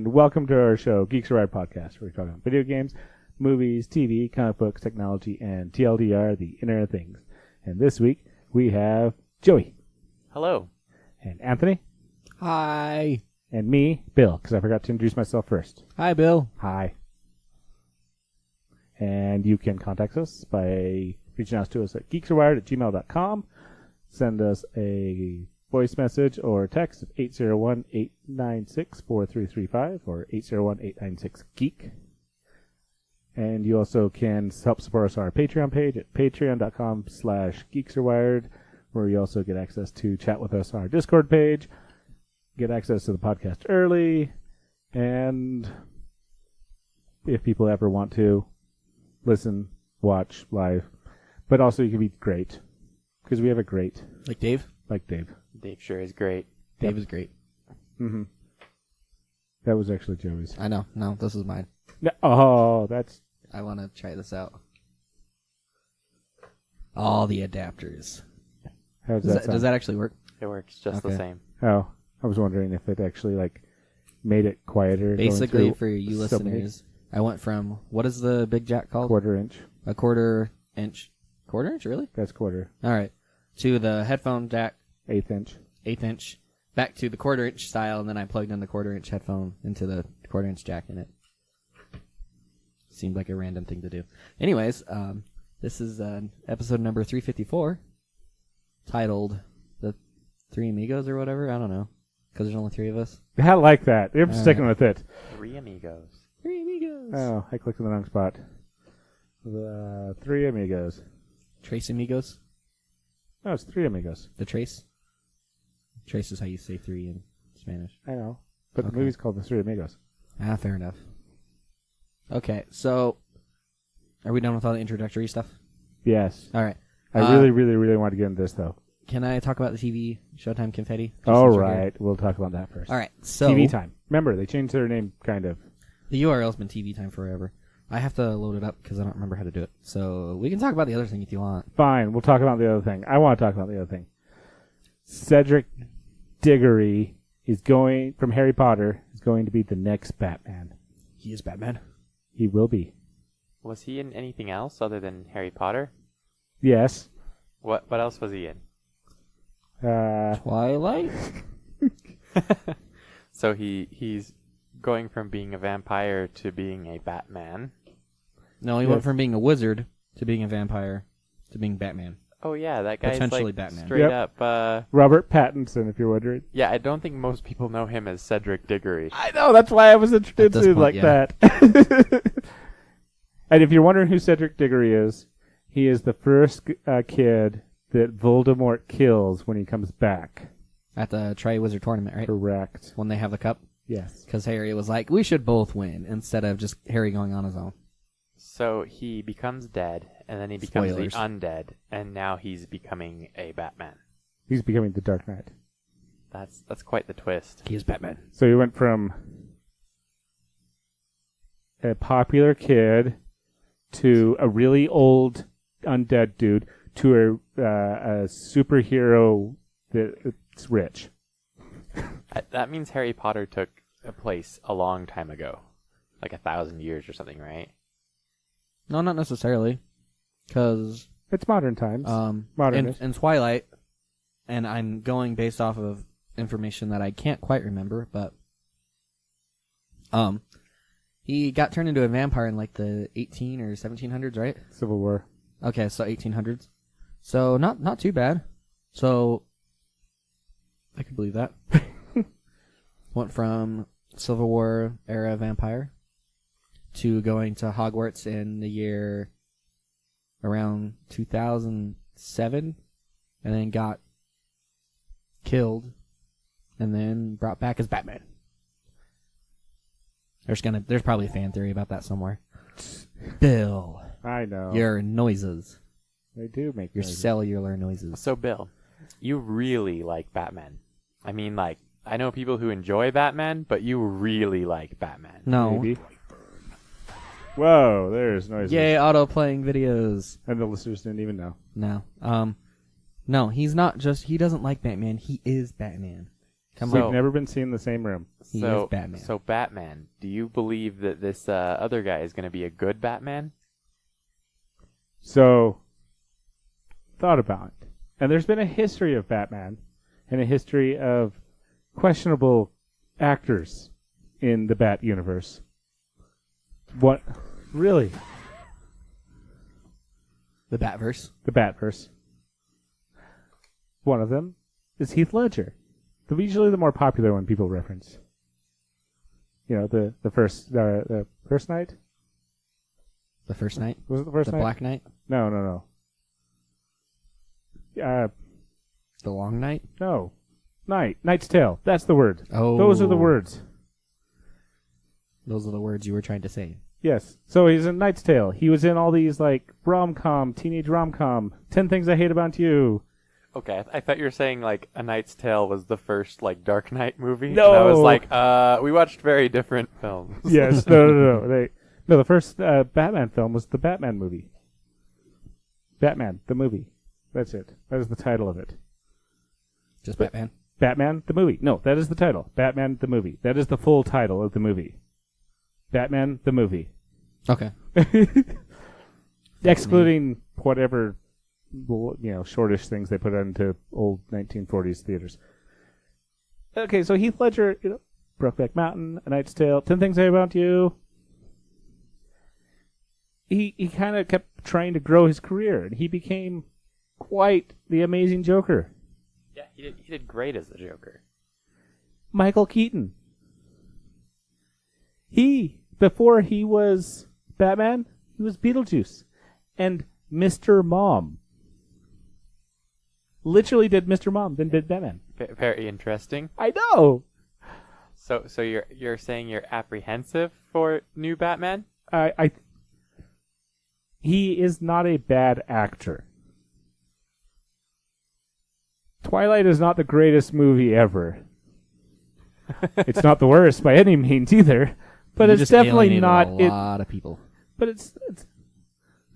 and welcome to our show, Geeks Ride Podcast, where we talk about video games, movies, TV, comic books, technology, and TLDR, the Internet of Things. And this week, we have Joey. Hello. And Anthony. Hi. And me, Bill, because I forgot to introduce myself first. Hi, Bill. Hi. And you can contact us by reaching out to us at geeksarewired@gmail.com. Send us a voice message or text at 801-896-4335 or 801-896-GEEK. And you also can help support us on our Patreon page at patreon.com/geeksarewired, where you also get access to chat with us on our Discord page, get access to the podcast early, and if people ever want to, listen, watch live. But also you can be great, because we have a great... Like Dave? Like Dave. Dave sure is great. Dave is great. Mm-hmm. That was actually Joey's. I know. No, this is mine. No, oh, that's... I want to try this out. All the adapters. How does that sound? Does that actually work? It works just the same. Oh, I was wondering if it actually, made it quieter. Basically, for you listeners, I went from, what is the big jack called? Quarter inch. A quarter inch. Quarter inch, really? That's quarter. All right. To the headphone jack. Eighth inch. Back to the quarter inch style, and then I plugged in the quarter inch headphone into the quarter inch jack in it. Seemed like a random thing to do. Anyways, this is episode number 354, titled The Three Amigos or whatever. I don't know, because there's only three of us. I like that. I'm sticking with it. Three Amigos. Three Amigos. Oh, I clicked in the wrong spot. The Three Amigos. Trace Amigos? No, it's Three Amigos. The Trace? Trace is how you say three in Spanish. I know. But Okay. the movie's called The Three Amigos. Ah, fair enough. Okay, so are we done with all the introductory stuff? Yes. All right. I really want to get into this, though. Can I talk about the TV Showtime Confetti? Just All since we're here? right. We'll talk about that first. All right. So TV Time. Remember, they changed their name, kind of. The URL's been TV Time forever. I have to load it up because I don't remember how to do it. So we can talk about the other thing if you want. Fine. We'll talk about the other thing. I want to talk about the other thing. Cedric Diggory is going, from Harry Potter, is going to be the next Batman. He is Batman. He will be. Was he in anything else other than Harry Potter? Yes. What else was he in? Twilight? So he's going from being a vampire to being a Batman. No, he went from being a wizard to being a vampire to being Batman. Oh yeah, that guy's Potentially Batman. straight up. Robert Pattinson, if you're wondering. Yeah, I don't think most people know him as Cedric Diggory. I know, that's why I was introduced to him like that. And if you're wondering who Cedric Diggory is, he is the first kid that Voldemort kills when he comes back. At the Tri-Wizard Tournament, right? Correct. When they have the cup? Yes. Because Harry was like, we should both win, instead of just Harry going on his own. So he becomes dead, and then he becomes Spoilers. the undead, and now he's becoming a Batman. He's becoming the Dark Knight. That's quite the twist. He is Batman. So he went from a popular kid to a really old undead dude to a superhero that's rich. That means Harry Potter took a place a long time ago. Like 1,000 years or something, right? No, not necessarily. Because It's modern times. Modernist. in Twilight, and I'm going based off of information that I can't quite remember, but he got turned into a vampire in like the 18 or 1700s, right? Civil War. Okay, so 1800s. So not too bad. So I could believe that. Went from Civil War era vampire to going to Hogwarts in the year around 2007, and then got killed, and then brought back as Batman. There's probably a fan theory about that somewhere. Bill, I know. your noises, They do make your noises. cellular noises. So, Bill, you really like Batman. I mean, I know people who enjoy Batman, but you really like Batman. No. Maybe. Whoa, there's noises. Yay, auto playing videos. And the listeners didn't even know. No. No, he's not just, he doesn't like Batman. He is Batman. Come We've on. never been seen in the same room. He So is Batman. So Batman, do you believe that this other guy is going to be a good Batman? So, thought about it. And there's been a history of Batman and a history of questionable actors in the Bat universe. What? Really? The Batverse. The Batverse. One of them is Heath Ledger. Usually the more popular one people reference. You know, the first night? The First Knight. Was it the first The night? Black Knight. No. The Long Night. No. Knight's Tale. That's the word. Oh. Those are the words. Those are the words you were trying to say. Yes. So he's in Knight's Tale. He was in all these, like, rom-com, teenage rom-com, 10 Things I Hate About You. Okay, I thought you were saying like A Knight's Tale was the first like Dark Knight movie. No! And I was like, we watched very different films. Yes. No. The first Batman film was the Batman movie. Batman, the movie. That's it. That is the title of it. Just Batman. Batman, the movie. No, that is the title. Batman, the movie. That is the full title of the movie. Batman, the movie. Okay. Excluding whatever, shortish things they put into old 1940s theaters. Okay, so Heath Ledger, Brokeback Mountain, A Knight's Tale, 10 Things I Hate About You. He kind of kept trying to grow his career, and he became quite the amazing Joker. Yeah, he did great as the Joker. Michael Keaton. Before he was Batman, he was Beetlejuice. And Mr. Mom. Literally did Mr. Mom, then did Batman. Very interesting. I know! So you're saying you're apprehensive for new Batman? He is not a bad actor. Twilight is not the greatest movie ever. It's not the worst by any means either, but You it's just definitely alienated not. a lot of people. But it's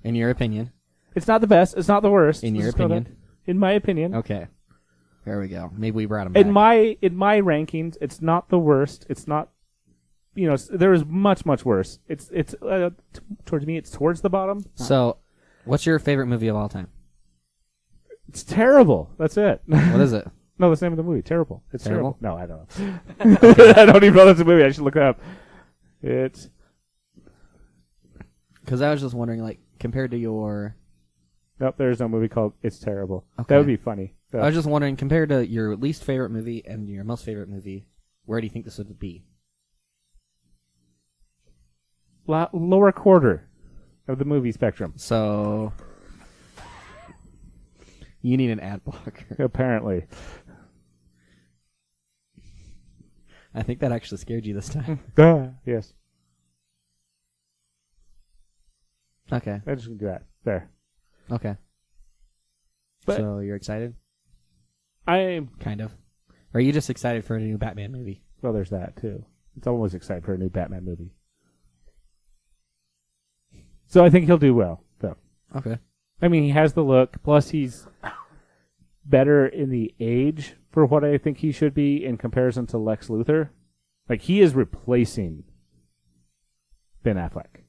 In your opinion. it's not the best. It's not the worst. In your Let's go opinion. there. In my opinion. Okay. There we go. Maybe we brought him back. In my rankings, it's not the worst. It's not. There is much worse. It's towards me. It's towards the bottom. So, what's your favorite movie of all time? It's terrible. That's it. What is it? No, that's the name of the movie. Terrible. It's terrible. Terrible? No, I don't know. I don't even know that's a movie. I should look it up. It's Because I was just wondering, like, compared to your... nope. There's no movie called It's Terrible. Okay. That would be funny. I was just wondering, compared to your least favorite movie and your most favorite movie, where do you think this would be? Lower quarter of the movie spectrum. So... You need an ad blocker. Apparently. I think that actually scared you this time. Yes. Okay. I just do that. There. Okay. But- So, you're excited? I'm. Kind of. Or are you just excited for a new Batman movie? Well, there's that too. It's always exciting for a new Batman movie. So I think he'll do well, though. Okay. I mean, he has the look. Plus, he's better in the age for what I think he should be in comparison to Lex Luthor. Like, he is replacing Ben Affleck.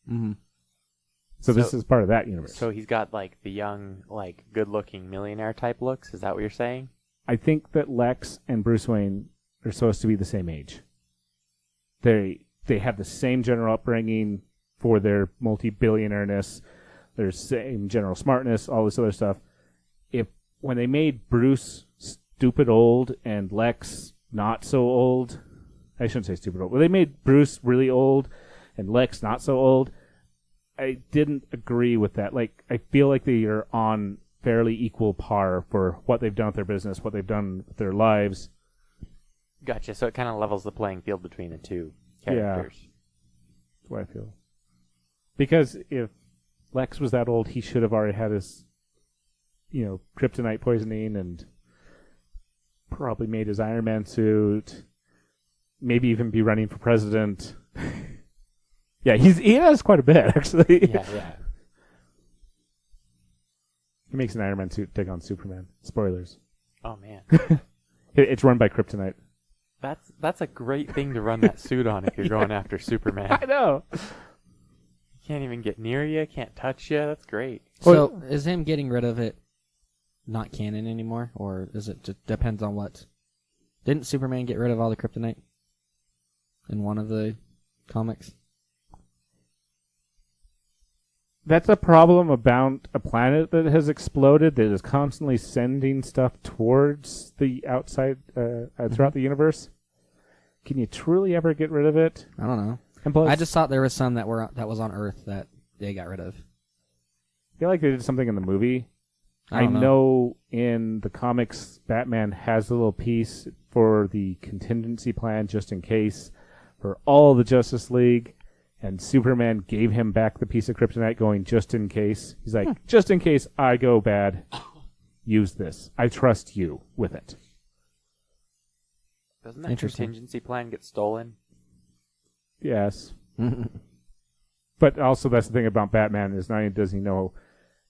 Mm-hmm. So this is part of that universe. So he's got like the young, like good-looking millionaire type looks. Is that what you're saying? I think that Lex and Bruce Wayne are supposed to be the same age. They have the same general upbringing for their multi-billionaireness, their same general smartness, all this other stuff. When they made Bruce stupid old and Lex not so old, I shouldn't say stupid old, but they made Bruce really old and Lex not so old, I didn't agree with that. Like, I feel like they are on fairly equal par for what they've done with their business, what they've done with their lives. Gotcha. So it kind of levels the playing field between the two characters. Yeah. That's what I feel. Because if Lex was that old, he should have already had his, kryptonite poisoning and probably made his Iron Man suit. Maybe even be running for president. Yeah, he has quite a bit, actually. Yeah. He makes an Iron Man suit take on Superman. Spoilers. Oh man. It's run by Kryptonite. That's a great thing to run that suit on if you're going after Superman. I know. He can't even get near you, can't touch you. That's great. So is him getting rid of it not canon anymore, or is it just depends on what? Didn't Superman get rid of all the kryptonite in one of the comics? That's a problem about a planet that has exploded that is constantly sending stuff towards the outside throughout the universe. Can you truly ever get rid of it? I don't know. And plus, I just thought there was some that was on Earth that they got rid of. I feel like they did something in the movie. I don't know in the comics, Batman has a little piece for the contingency plan just in case for all the Justice League, and Superman gave him back the piece of kryptonite going just in case. He's like, just in case I go bad, use this. I trust you with it. Doesn't that contingency plan get stolen? Yes. But also that's the thing about Batman is not only does he know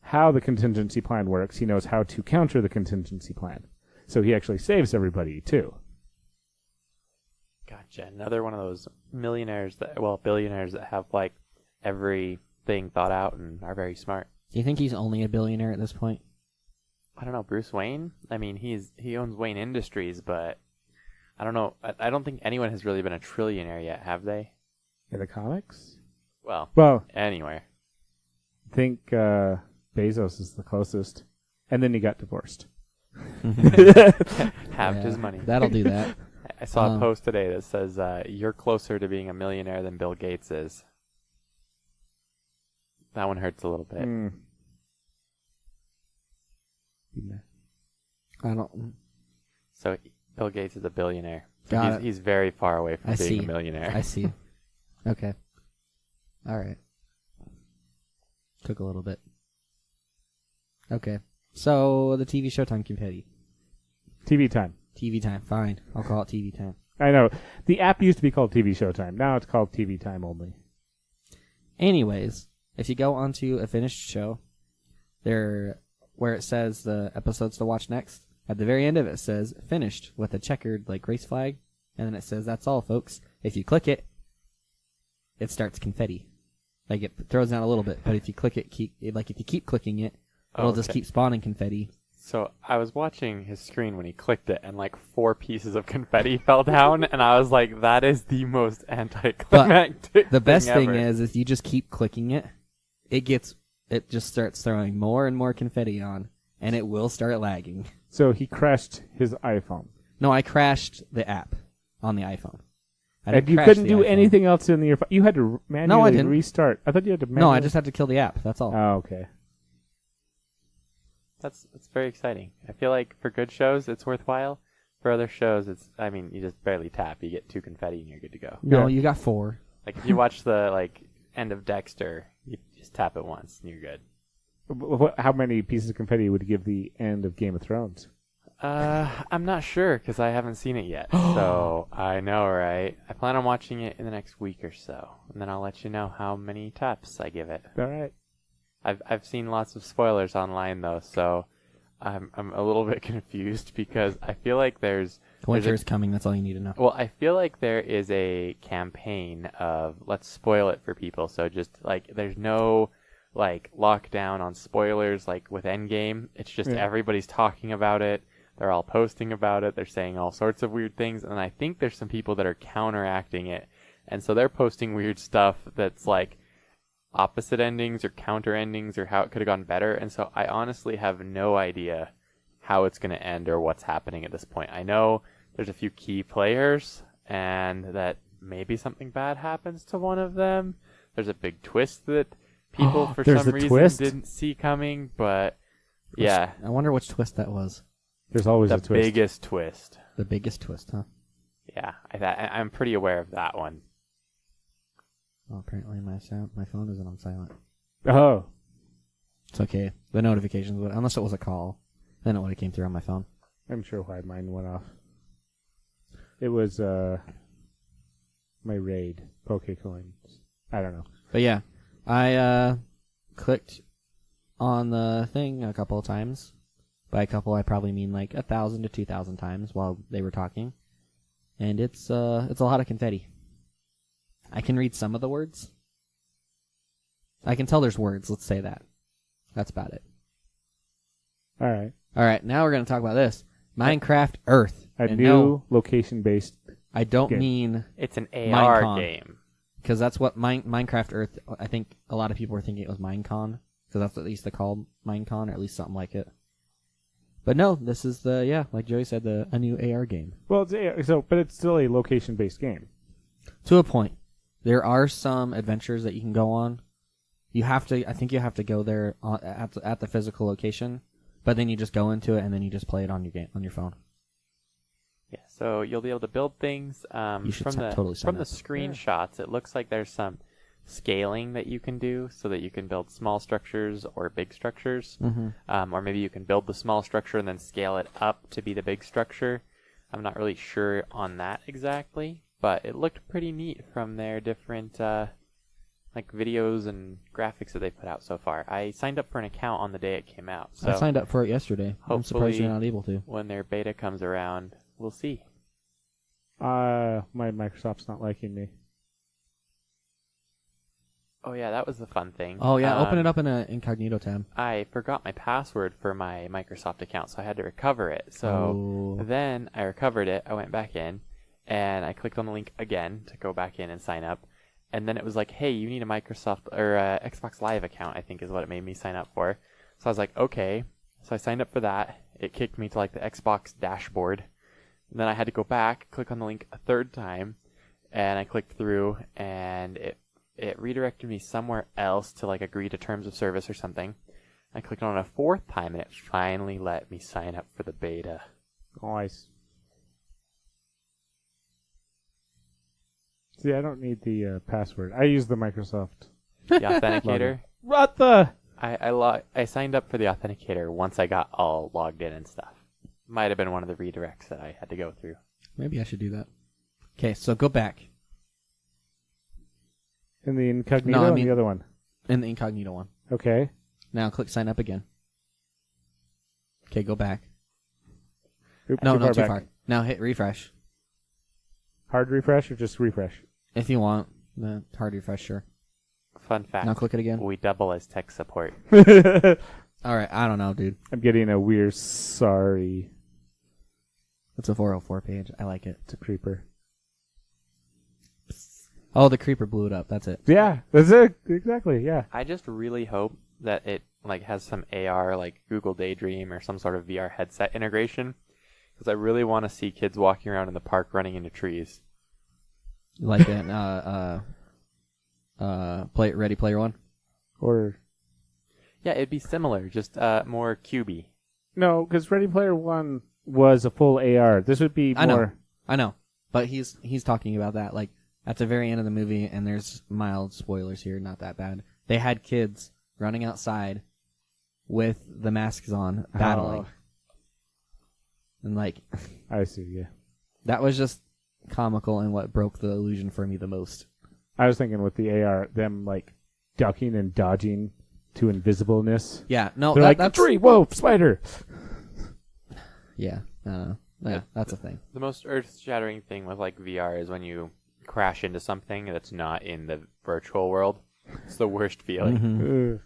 how the contingency plan works, he knows how to counter the contingency plan. So he actually saves everybody, too. Gotcha. Another one of those billionaires that have, like, everything thought out and are very smart. Do you think he's only a billionaire at this point? I don't know. Bruce Wayne? I mean, he owns Wayne Industries, but I don't know. I don't think anyone has really been a trillionaire yet, have they? In the comics? Well, anywhere. I think Bezos is the closest. And then he got divorced. Halved his money. That'll do that. I saw a post today that says, you're closer to being a millionaire than Bill Gates is. That one hurts a little bit. I don't... So Bill Gates is a billionaire. Got it. He's very far away from being a millionaire. I see. Okay. All right. Took a little bit. Okay. So, the TV show Time Confetti. TV Time. TV Time, fine. I'll call it TV Time. I know. The app used to be called TV Showtime. Now it's called TV Time only. Anyways, if you go onto a finished show, where it says the episodes to watch next, at the very end of it says finished with a checkered race flag, and then it says that's all, folks. If you click it, it starts confetti. It throws down a little bit, but if you click it, if you keep clicking it, it'll just keep spawning confetti. So I was watching his screen when he clicked it, and 4 pieces of confetti fell down, and I was like, that is the most anticlimactic The best thing ever. is if you just keep clicking it, it just starts throwing more and more confetti on, and it will start lagging. So he crashed his iPhone. No, I crashed the app on the iPhone. And you couldn't do anything else in your phone? You had to manually restart. I thought you had to manually... No, I just had to kill the app, that's all. Oh, okay. That's very exciting. I feel like for good shows, it's worthwhile. For other shows, you just barely tap. You get 2 confetti and you're good to go. No, you got 4. If you watch the end of Dexter, you just tap it once and you're good. How many pieces of confetti would give the end of Game of Thrones? I'm not sure because I haven't seen it yet. So I know, right? I plan on watching it in the next week or so, and then I'll let you know how many taps I give it. All right. I've seen lots of spoilers online though, so I'm a little bit confused because I feel like there's winter is coming. That's all you need to know. Well, I feel like there is a campaign of let's spoil it for people. So just there's no lockdown on spoilers with Endgame. It's just everybody's talking about it. They're all posting about it. They're saying all sorts of weird things, and I think there's some people that are counteracting it, and so they're posting weird stuff that's opposite endings or counter endings or how it could have gone better. And so I honestly have no idea how it's going to end or what's happening at this point. I know there's a few key players and that maybe something bad happens to one of them. There's a big twist that people for some reason didn't see coming, but yeah. I wonder which twist that was. There's always a twist. The biggest twist. The biggest twist, huh? Yeah, I'm pretty aware of that one. Oh, apparently my phone isn't on silent. Oh. It's okay. The notifications would, unless it was a call, then it would have came through on my phone. I'm sure why mine went off. It was my raid, Pokecoins. I don't know. But yeah, I clicked on the thing a couple of times, By a couple, I probably mean like 1,000 to 2,000 times while they were talking. And it's a lot of confetti. I can read some of the words. I can tell there's words, let's say that. That's about it. All right. All right, now we're going to talk about this. Minecraft Earth. A And new no, location-based. I don't game. mean... It's an AR Minecon. game. Because that's what Minecraft Earth... I think a lot of people were thinking it was Minecon. Because that's what they used to call Minecon, or at least something like it. But no, this is like Joey said, a new AR game. Well, but it's still a location-based game. To a point. There are some adventures that you can go on. I think you have to go there at the physical location, but then you just go into it and then you just play it on your phone. Yeah, so you'll be able to build things. You should from totally sign from the up. screenshots, it looks like there's some scaling that you can do so that you can build small structures or big structures. Mm-hmm. Or maybe you can build the small structure and then scale it up to be the big structure. I'm not really sure on that exactly, but it looked pretty neat from their different like videos and graphics that they put out so far. I signed up for an account on the day it came out. So I signed up for it yesterday. I'm surprised hopefully you're not able to. when their beta comes around, we'll see. My Microsoft's not liking me. Oh yeah, that was the fun thing. Oh yeah, open it up in an incognito tab. I forgot my password for my Microsoft account, so I had to recover it. So then I recovered it, I went back in, and I clicked on the link again to go back in and sign up. And then it was like, hey, you need a Microsoft or Xbox Live account, I think is what it made me sign up for. So I was like, okay. So I signed up for that. It kicked me to like the Xbox dashboard. And then I had to go back, click on the link a third time, and I clicked through, and it redirected me somewhere else to like agree to terms of service or something. I clicked on it a fourth time, and it finally let me sign up for the beta. Nice. See, I don't need the password. I use the Microsoft. The authenticator. What the? I signed up for the authenticator once I got all logged in and stuff. Might have been one of the redirects that I had to go through. Maybe I should do that. Okay, so go back. In the incognito No, I or mean- the other one? In the incognito one. Okay. Now click sign up again. Okay, go back. Oops, No, not too back. far. Now hit refresh. Hard refresh or just refresh? If you want. The hard refresh, sure. Fun fact. Now click it again. We double as tech support. Alright, I don't know, dude. I'm getting a weird sorry. It's a 404 page. I like it. It's a creeper. Oh, the creeper blew it up. That's it. Yeah, that's it. Exactly, yeah. I just really hope that it like has some AR, like Google Daydream or some sort of VR headset integration, because I really want to see kids walking around in the park running into trees. Like an Ready Player One. Or Yeah, it'd be similar, just more cubey. no, because Ready Player One was a full AR. This would be more. I know. But he's talking about that. Like, at the very end of the movie, and there's mild spoilers here, not that bad. They had kids running outside with the masks on, battling. And, like, I see, yeah. that was just comical and what broke the illusion for me the most. I was thinking with the AR, them like ducking and dodging to invisibleness. Yeah, no, They're like, that's... tree, whoa, spider! Yeah, yeah, that's a thing. The most earth-shattering thing with like VR is when you crash into something that's not in the virtual world. It's the worst feeling.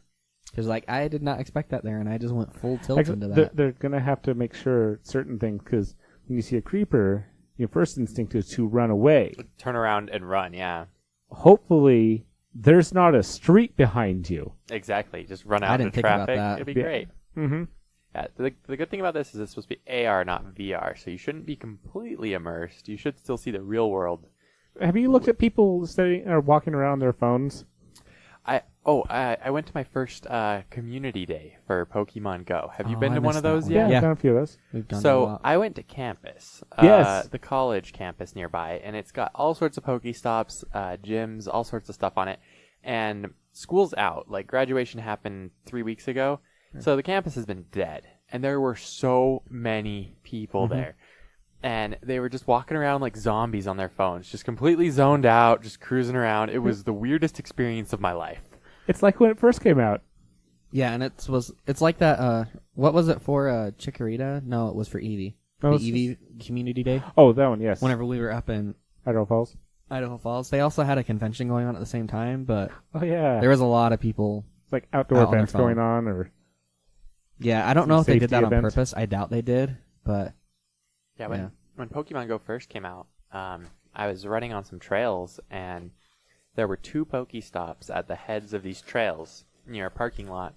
Because, like, I did not expect that there, and I just went full tilt into that. They're going to have to make sure certain things, because when you see a creeper, your first instinct is to run away. Turn around and run, yeah. Hopefully, there's not a street behind you. Exactly. Just run I out didn't into think about traffic. that. It'd be Yeah. great. Mm-hmm. Yeah, the good thing about this is it's supposed to be AR, not VR, so you shouldn't be completely immersed. You should still see the real world. Have you looked at people sitting or walking around their phones? I went to my first community day for Pokemon Go. Have you been I to one missed of that those one. yet? Yeah, I've done a few of those. We've done a So lot. I went to campus, Yes. the college campus nearby, and it's got all sorts of Pokestops, gyms, all sorts of stuff on it. And school's out. Like graduation happened 3 weeks ago, so the campus has been dead. And there were so many people there. And they were just walking around like zombies on their phones, just completely zoned out, just cruising around. It was the weirdest experience of my life. It's like when it first came out. Yeah, and it's like that. What was it for? Chikorita? No, it was for Eevee. Oh, The Eevee Community Day. Oh, that one, yes. Whenever we were up in Idaho Falls. They also had a convention going on at the same time, but Oh, yeah. there was a lot of people. It's like outdoor out on their events phone. going on, or Yeah, I don't Some know if they did safety that on event. purpose. I doubt they did, but Yeah, Yeah. when Pokemon Go first came out, I was running on some trails, and there were 2 Pokestops at the heads of these trails near a parking lot.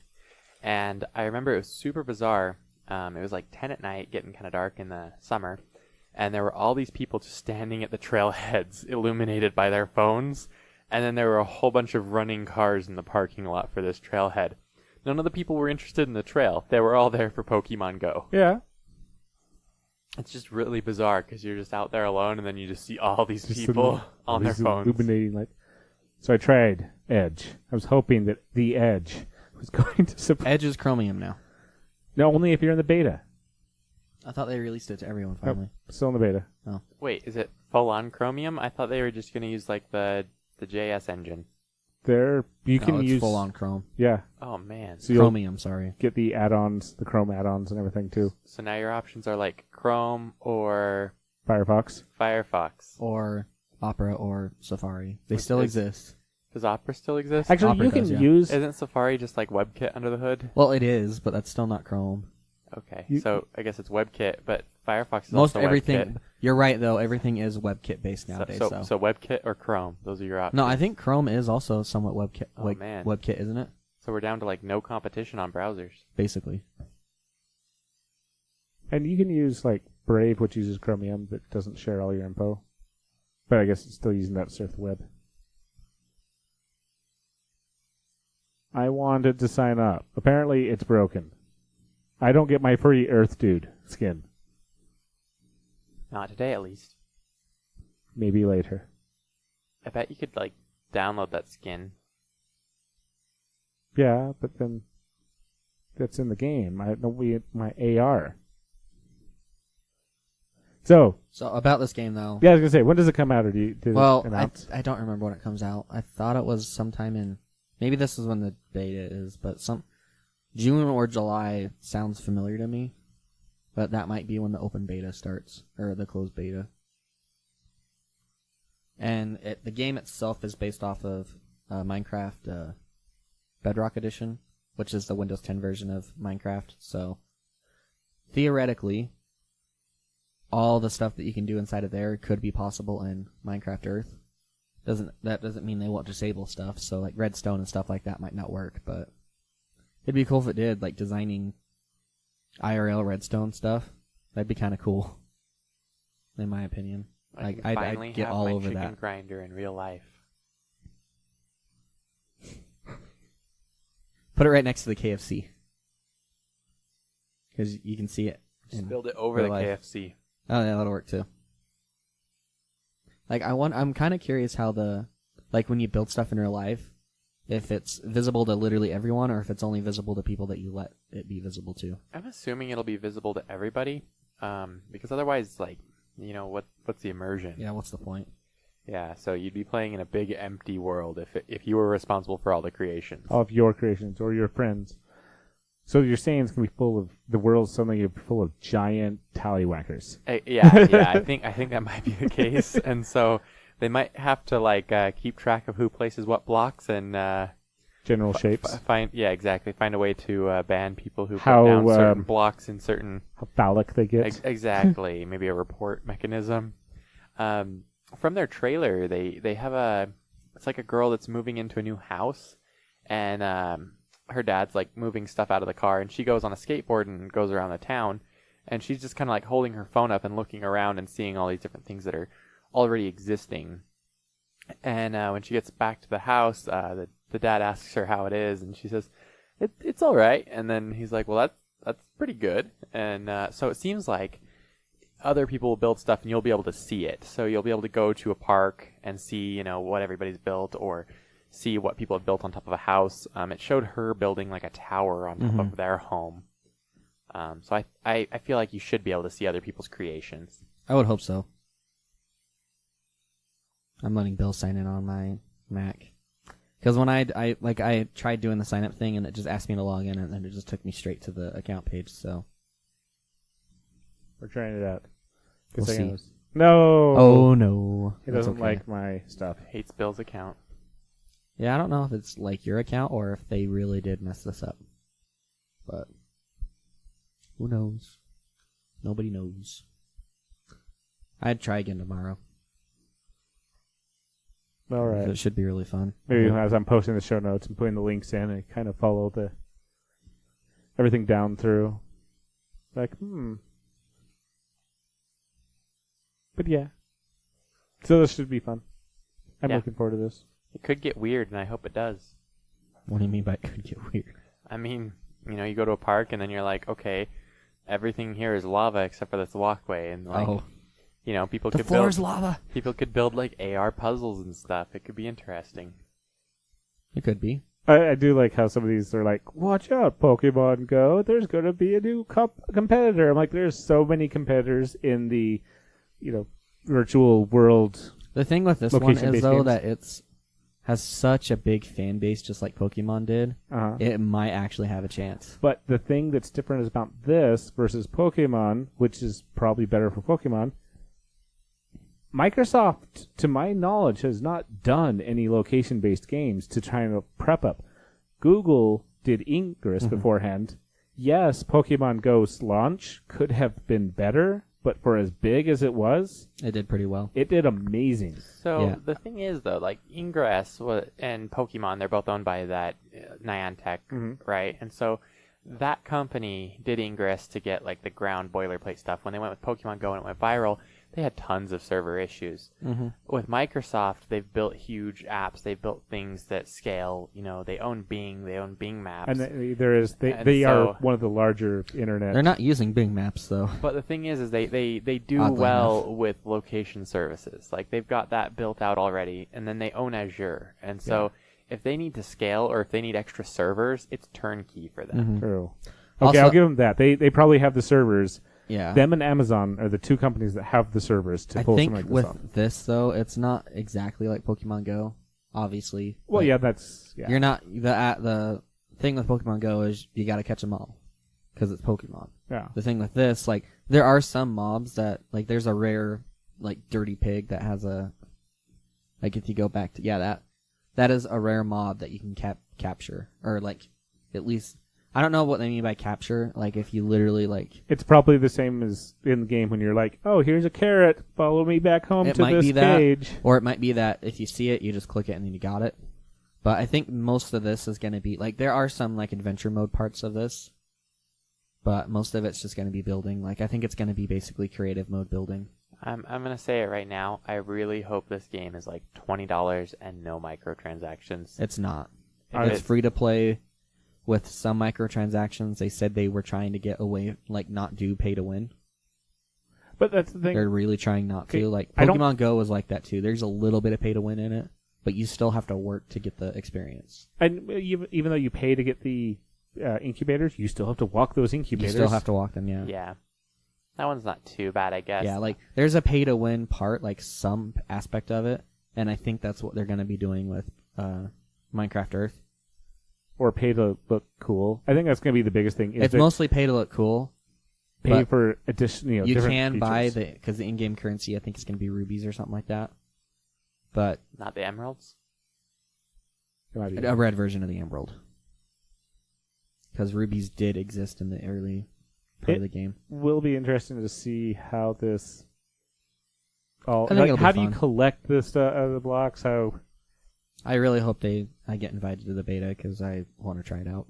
And I remember it was super bizarre. It was like 10 at night, getting kind of dark in the summer, and there were all these people just standing at the trailheads, illuminated by their phones. And then there were a whole bunch of running cars in the parking lot for this trailhead. None of the people were interested in the trail. They were all there for Pokemon Go. yeah. It's just really bizarre because you're just out there alone, and then you just see all these Just people on their these phones. illuminating light. So I tried Edge. I was hoping that the Edge was going to support. Edge is Chromium now. No, only if you're in the beta. I thought they released it to everyone finally. Still in the beta. Wait, is it full-on Chromium? I thought they were just going to use like the JS engine. There, you No, can it's use full on Chrome. Yeah, Oh man. so you'll Chromium, sorry. get the add-ons, the Chrome add-ons, and everything too. So now your options are like Chrome or Firefox. Firefox. Or Opera or Safari. They Which still is- exist. Does Opera still exist? Actually, Opera you can does, yeah. use. Isn't Safari just like WebKit under the hood? Well, it is, but that's still not Chrome. Okay, You- so I guess it's WebKit, but Firefox is Most also everything. WebKit. You're right, though. Everything is WebKit based nowadays. So WebKit or Chrome, those are your options. No, I think Chrome is also somewhat WebKit. Oh, like man. WebKit, isn't it? So we're down to like no competition on browsers. Basically. And you can use like Brave, which uses Chromium, but doesn't share all your info. But I guess it's still using that to surf the web. I wanted to sign up. Apparently, it's broken. I don't get my free Earth Dude skin. Not today, at least. Maybe later. I bet you could like download that skin. Yeah, but then that's in the game. I don't be my AR. So About this game, though. yeah, I was gonna say, when does it come out, or did it Well, announce? I don't remember when it comes out. I thought it was sometime in. Maybe this is when the beta is, but some June or July sounds familiar to me. But that might be when the open beta starts, or the closed beta. And the game itself is based off of Minecraft Bedrock Edition, which is the Windows 10 version of Minecraft. So theoretically, all the stuff that you can do inside of there could be possible in Minecraft Earth. That doesn't mean they won't disable stuff. So like redstone and stuff like that might not work, but it'd be cool if it did. Like designing IRL redstone stuff, that'd be kind of cool, in my opinion. I Like can finally I'd get have all my over chicken that. grinder in real life. Put it right next to the KFC, because you can see it. Just in build it over real the life. KFC. Oh yeah, that'll work too. Like I'm kind of curious how like when you build stuff in real life, if it's visible to literally everyone or if it's only visible to people that you let it be visible to. I'm assuming it'll be visible to everybody, because otherwise, like, what's the immersion? Yeah, what's the point? Yeah, so you'd be playing in a big empty world if you were responsible for all the creations. All of your creations or your friends. So you're saying it's gonna be full of the world's suddenly full of giant tallywhackers. Yeah, I think that might be the case, and so they might have to like keep track of who places what blocks and General shapes. find a way to ban people who How, put down certain blocks in certain. How phallic they get. Exactly, maybe a report mechanism. From their trailer, they have it's like a girl that's moving into a new house, and her dad's like moving stuff out of the car, and she goes on a skateboard and goes around the town, and she's just kind of like holding her phone up and looking around and seeing all these different things that are already existing. And when she gets back to the house, the dad asks her how it is, and she says, "It's all right." And then he's like, "Well, that's pretty good." And so it seems like other people will build stuff, and you'll be able to see it. So you'll be able to go to a park and see, what everybody's built, or see what people have built on top of a house. It showed her building like a tower on top of their home. So I feel like you should be able to see other people's creations. I would hope so. I'm letting Bill sign in on my Mac. Because when I tried doing the sign up thing and it just asked me to log in and then it just took me straight to the account page. So we're trying it out. We'll see. No. Oh no. He That's doesn't okay. like my stuff. Hates Bill's account. Yeah, I don't know if it's like your account or if they really did mess this up. But who knows? Nobody knows. I'd try again tomorrow. All right. It should be really fun. Maybe as I'm posting the show notes and putting the links in, I kind of follow everything down through. Like, But yeah. So this should be fun. I'm Yeah. looking forward to this. It could get weird, and I hope it does. What do you mean by it could get weird? I mean, you go to a park, and then you're like, okay, everything here is lava except for this walkway, and like, people The could floor build is lava. people could build like AR puzzles and stuff. It could be interesting. It could be. I do like how some of these are like, watch out, Pokemon Go. There's going to be a new competitor. I'm like, there's so many competitors in the, virtual world. The thing with this one is Location-based though games. that has such a big fan base, just like Pokemon did. Uh-huh. It might actually have a chance. But the thing that's different is about this versus Pokemon, which is probably better for Pokemon. Microsoft, to my knowledge, has not done any location-based games to try and prep up. Google did Ingress beforehand. Yes, Pokemon Go's launch could have been better, but for as big as it was, It did pretty well. it did amazing. So Yeah. the thing is, though, like Ingress and Pokemon, they're both owned by that Niantic, right? And so that company did Ingress to get like the ground boilerplate stuff. When they went with Pokemon Go and it went viral, they had tons of server issues. With Microsoft, they've built huge apps. They've built things that scale. They own Bing. They own Bing Maps. And they are one of the larger internet. They're not using Bing Maps though. But the thing is they do Oddly well enough. with location services. Like they've got that built out already, and then they own Azure. And so if they need to scale or if they need extra servers, it's turnkey for them. True. Okay, Also- I'll give them that. They probably have the servers. Yeah. Them and Amazon are the two companies that have the servers to I pull think something like with this off. this though, it's not exactly like Pokemon Go. Obviously. Well, Like, yeah, that's You're not the thing with Pokemon Go is you got to catch them all because it's Pokemon. yeah. The thing with this, like, there are some mobs that, like, there's a rare, like, dirty pig that has a, like, if you go back to, that is a rare mob that you can capture, or, like, at least, I don't know what they mean by capture, like, if you literally, like, It's probably the same as in the game when you're like, oh, here's a carrot, follow me back home it to might this be that, cage. or it might be that if you see it, you just click it and then you got it. But I think most of this is going to be, like, there are some, like, adventure mode parts of this, but most of it's just going to be building. Like, I think it's going to be basically creative mode building. I'm gonna say it right now. I really hope this game is like $20 and no microtransactions. It's not. If It's free to play with some microtransactions. They said they were trying to get away, like, not do pay to win. But that's the thing. They're really trying not Okay, to. Like, I don't- Pokemon Go is like that too. There's a little bit of pay to win in it, but you still have to work to get the experience. And even though you pay to get the incubators, you still have to walk those You incubators. still have to walk them, yeah. Yeah, that one's not too bad, I guess. Yeah, like, there's a pay to win part, like, some aspect of it, and I think that's what they're going to be doing with Minecraft Earth. Or pay to look cool. I think that's going to be the biggest thing. It's mostly pay to look cool. pay but for additional. You different can buy features. because the in-game currency, I think, is going to be rubies or something like that. But Not the emeralds. It might be. a red version of the emerald. Because rubies did exist in the early part of the game. Will be interesting to see how this. I think it'll be how do you fun. collect this the blocks? How I really hope I get invited to the beta because I want to try it out.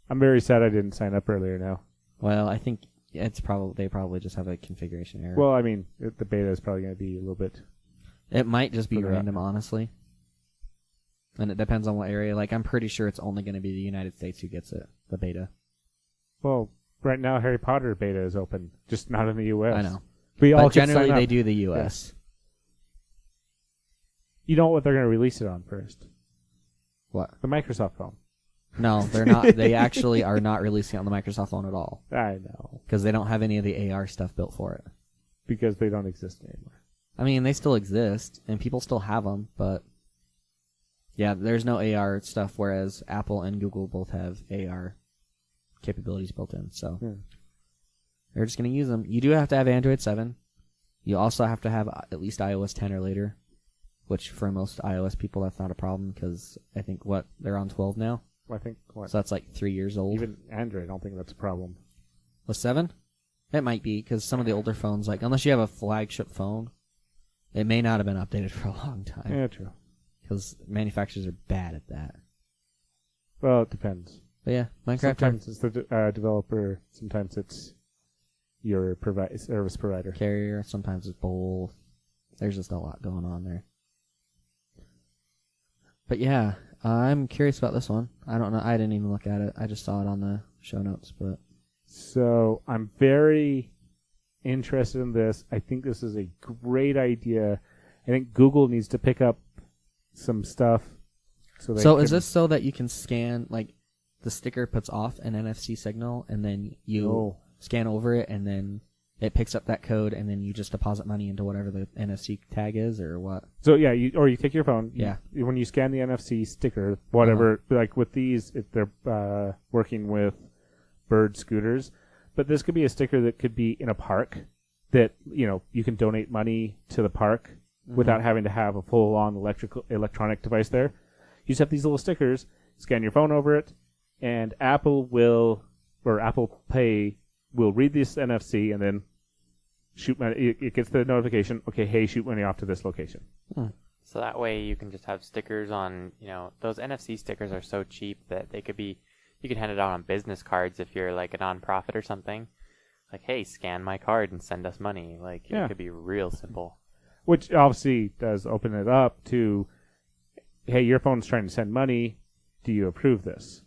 I'm very sad I didn't sign up earlier. Now, Well, I think they probably just have a configuration error. well, I mean, the beta is probably going to be a little bit. It might just be Figure it out. random, honestly. And it depends on what area. Like, I'm pretty sure it's only going to be the United States who gets it, the beta. Well, right now Harry Potter beta is open, just not in the U.S. I know. We all But can generally, sign up. they do the U.S. You know what they're going to release it on first? What? The Microsoft phone. No, they're not. They actually are not releasing it on the Microsoft phone at all. I know, Because they don't have any of the AR stuff built for it. because they don't exist anymore. I mean, they still exist, and people still have them, but Yeah, there's no AR stuff, whereas Apple and Google both have AR capabilities built in. So they're just going to use them. You do have to have Android 7. You also have to have at least iOS 10 or later, which for most iOS people, that's not a problem because I think, they're on 12 now? I think what? So that's like 3 years old. Even Android, I don't think that's a problem. With 7? It might be because some of the older phones, like unless you have a flagship phone, it may not have been updated for a long time. Yeah, true. Because manufacturers are bad at that. Well, it depends. But yeah, Minecraft. Sometimes it's the developer. Sometimes it's your service provider. Carrier. Sometimes it's both. There's just a lot going on there. But yeah, I'm curious about this one. I don't know. I didn't even look at it. I just saw it on the show notes. But so I'm very interested in this. I think this is a great idea. I think Google needs to pick up some stuff. So is this so that you can scan, like, the sticker puts off an NFC signal, and then you scan over it, and then it picks up that code, and then you just deposit money into whatever the NFC tag is, or what? So yeah, you take your phone. Yeah. When you scan the NFC sticker, whatever, like with these, if they're working with bird scooters, but this could be a sticker that could be in a park that, you can donate money to the park without having to have a full-on electronic device there. You just have these little stickers, scan your phone over it, and Apple Pay will read this NFC and then shoot money. It gets the notification, okay, hey, shoot money off to this location. So that way you can just have stickers on, those NFC stickers are so cheap that you can hand it out on business cards if you're like a nonprofit or something. Like, hey, scan my card and send us money. Like, it could be real simple. Which obviously does open it up to, hey, your phone's trying to send money. Do you approve this?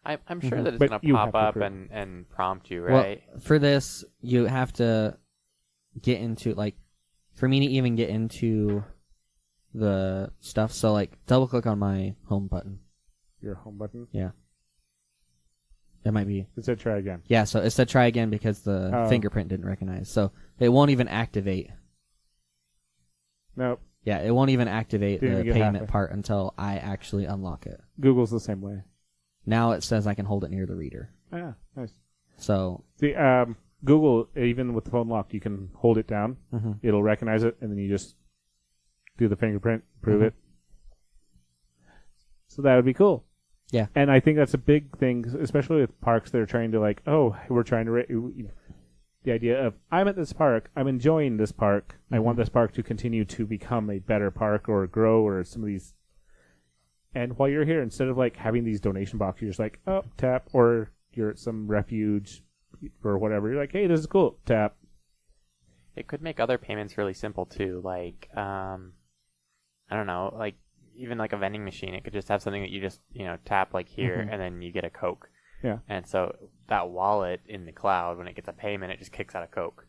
I'm sure that it's going to pop up and prompt you, right? Well, for this, you have to get into, like, for me to even get into the stuff, so, like, double-click on my home button. Your home button? Yeah. It might be. It said try again. Yeah, so it said try again because the fingerprint didn't recognize. So it won't even activate. Nope. Yeah, it won't even activate Didn't the payment part until I actually unlock it. Google's the same way. Now it says I can hold it near the reader. Ah, nice. So Google, even with the phone locked, you can hold it down. It'll recognize it, and then you just do the fingerprint, prove it. So that would be cool. Yeah. And I think that's a big thing, especially with parks that are trying to we're trying to... The idea of, I'm at this park, I'm enjoying this park, I want this park to continue to become a better park or grow or some of these. And while you're here, instead of having these donation boxes, you're just like, oh, tap, or you're at some refuge or whatever. You're like, hey, this is cool, tap. It could make other payments really simple too. Like, I don't know, like even like a vending machine. It could just have something that you just, tap like here and then you get a Coke. Yeah. And so that wallet in the cloud, when it gets a payment, it just kicks out a Coke.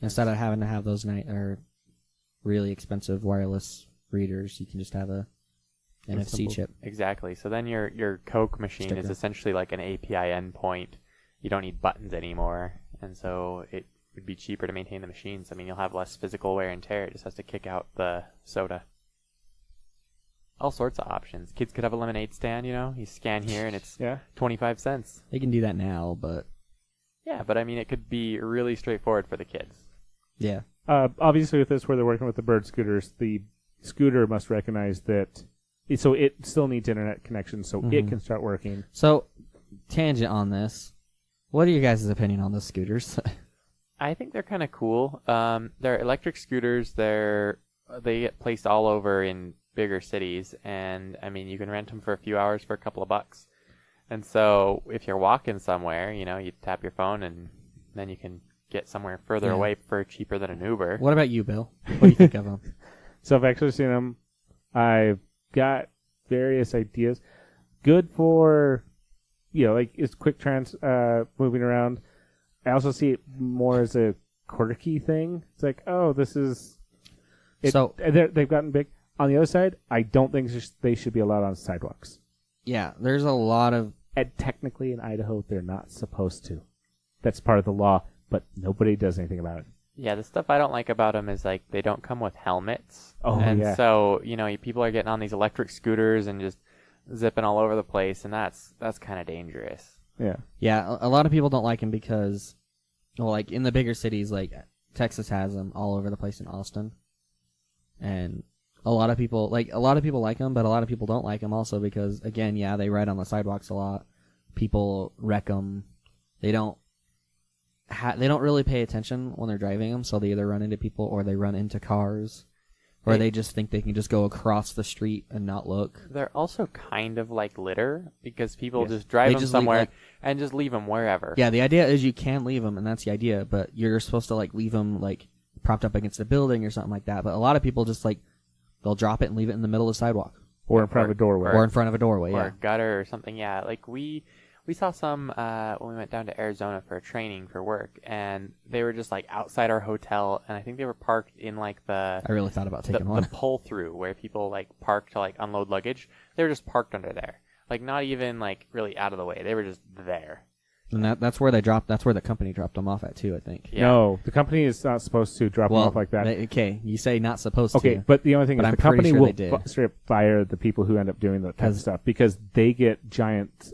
Instead of having to have those really expensive wireless readers, you can just have a NFC chip. Exactly. So then your Coke machine is essentially like an API endpoint. You don't need buttons anymore. And so it would be cheaper to maintain the machines. I mean, you'll have less physical wear and tear. It just has to kick out the soda. All sorts of options. Kids could have a lemonade stand, You scan here and it's 25 cents. They can do that now, but... Yeah, but I mean, it could be really straightforward for the kids. Yeah. Obviously, with this, where they're working with the bird scooters, the scooter must recognize that... So it still needs internet connection so it can start working. So, tangent on this. What are your guys' opinion on those scooters? I think they're kind of cool. They're electric scooters. They get placed all over in bigger cities, and I mean, you can rent them for a few hours for a couple of bucks. And so if you're walking somewhere, you tap your phone and then you can get somewhere further away for cheaper than an Uber. What about you, Bill? What do you think of them? So I've actually seen them. I've got various ideas. Good for, it's quick moving around. I also see it more as a quirky thing. It's like, oh, this is... So they've gotten big. On the other side, I don't think they should be allowed on sidewalks. Yeah, there's a lot of... And technically in Idaho, they're not supposed to. That's part of the law, but nobody does anything about it. Yeah, the stuff I don't like about them is like they don't come with helmets. Oh, and yeah. so, people are getting on these electric scooters and just zipping all over the place, and that's kind of dangerous. Yeah. Yeah, a lot of people don't like them because, well, like in the bigger cities, like Texas has them all over the place in Austin, and a lot of people like them, but a lot of people don't like them also because, again, yeah, they ride on the sidewalks a lot. People wreck them. They don't really pay attention when they're driving them, so they either run into people or they run into cars, or they just think they can just go across the street and not look. They're also kind of like litter because people just drive them somewhere and just leave them wherever. Yeah, the idea is you can leave them, and that's the idea, but you're supposed to like leave them like propped up against a building or something like that. But a lot of people just like they'll drop it and leave it in the middle of the sidewalk Or in front of a doorway. or in front of a doorway. Or Yeah, a gutter or something. Yeah, like we saw some when we went down to Arizona for a training for work, and they were just like outside our hotel, and I think they were parked in like I really thought about taking the one. pull through where people like park to like unload luggage. They were just parked under there, like not even like really out of the way. They were just there. And that's where they dropped. That's where the company dropped them off at too, I think. Yeah. No, the company is not supposed to drop them off like that. Okay, you say not supposed Okay, to. but the only thing But is I'm the company pretty sure will they did. straight up fire the people who end up doing that type of 'Cause- stuff because they get giant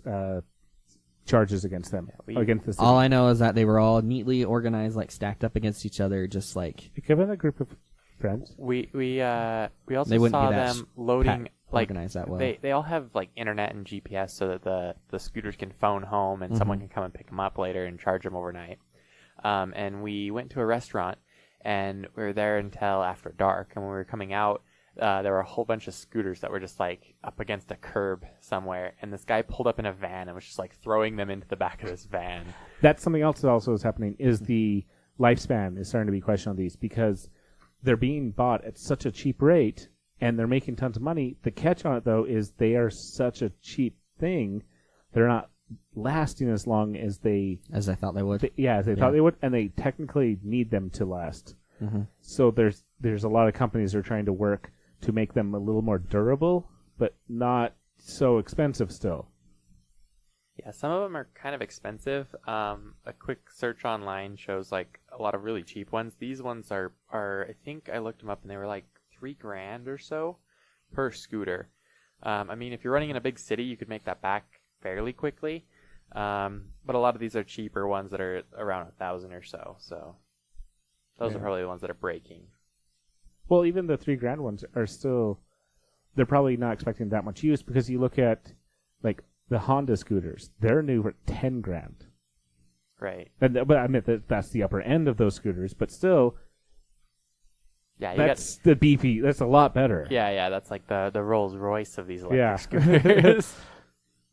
charges against them, against the city. All I know is that they were all neatly organized, like stacked up against each other, just like Given a group of friends. We also They wouldn't saw be that them loading like organized that well. they all have like internet and GPS so that the scooters can phone home and someone can come and pick them up later and charge them overnight. And we went to a restaurant and we were there until after dark. And when we were coming out, there were a whole bunch of scooters that were just like up against a curb somewhere. And this guy pulled up in a van and was just like throwing them into the back of this van. That's something else that also is happening is the lifespan is starting to be questioned on these because they're being bought at such a cheap rate and they're making tons of money. The catch on it, though, is they are such a cheap thing. They're not lasting as long as they... as I thought they would. as they thought they would, and they technically need them to last. Mm-hmm. So there's a lot of companies that are trying to work to make them a little more durable, but not so expensive still. Yeah, some of them are kind of expensive. A quick search online shows like a lot of really cheap ones. These ones are I think I looked them up and they were like $3,000 or so per scooter. I mean, if you're running in a big city, you could make that back fairly quickly. But a lot of these are cheaper ones that are around $1,000 or so. So those are probably the ones that are breaking. Well, even the $3,000 ones are still, they're probably not expecting that much use because you look at like the Honda scooters, they're new for $10,000. Right. But I admit that's the upper end of those scooters, but still, yeah, that's the beefy. That's a lot better. Yeah, that's like the Rolls Royce of these electric Yeah. scooters.